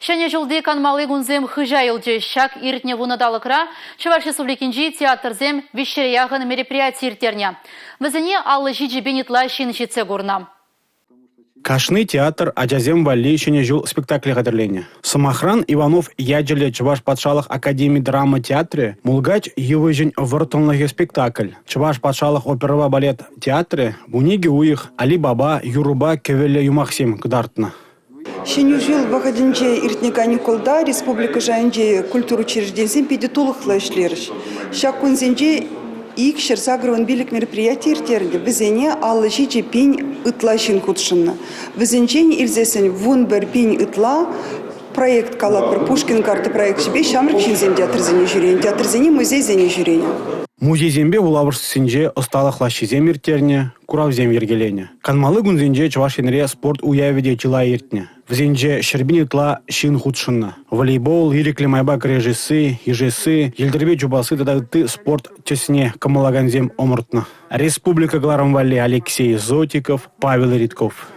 Шәне жылды канмалы гунзем хыжайылды шак иртне вунадалыкра, Чуваш Республикинжи театрзем вещеряғын мероприятий иртерне. Візіне аллы жиджи бенетла шинчице гурна. Кашны театр Аджазем Валли жыл спектакль қадірлені. Самохран Иванов яджеле Чуваш патшалық академии драма театре мулгач его жень выртонлығы спектакль. Чуваш патшалық оперова балет театре буниги уих Али Баба Юруба кевеле юмахсим кдартна. Жыл вағадынже иртне каникулда республика жайынже культура учрежденсен педитулықлы ішлеріш. Шакунзенже икшер сагрыван билік мероприятий иртерді. Візене аллы жиджи пень ытла шин кутшынна. Візенжен илзесен вун бір пень ытла проект калапыр Пушкин карты проект шебе шамрик шинзен театрзене жүрейін. Театрзене музей зене жүрейін. Музей зембе улавырсынже ысталықла шизем иртерне, куравзем ергелене. Канмалы гунзенже Чувашинре спорт уявиде чила иртне. Взенже шербин итла шин худшынна. Волейбол, ирекле майбак режисы, ежесы, елдербе чубасы ты спорт тесне камалаганзем омыртна. Республика Гларамвали Алексей Зотиков, Павел Ритков.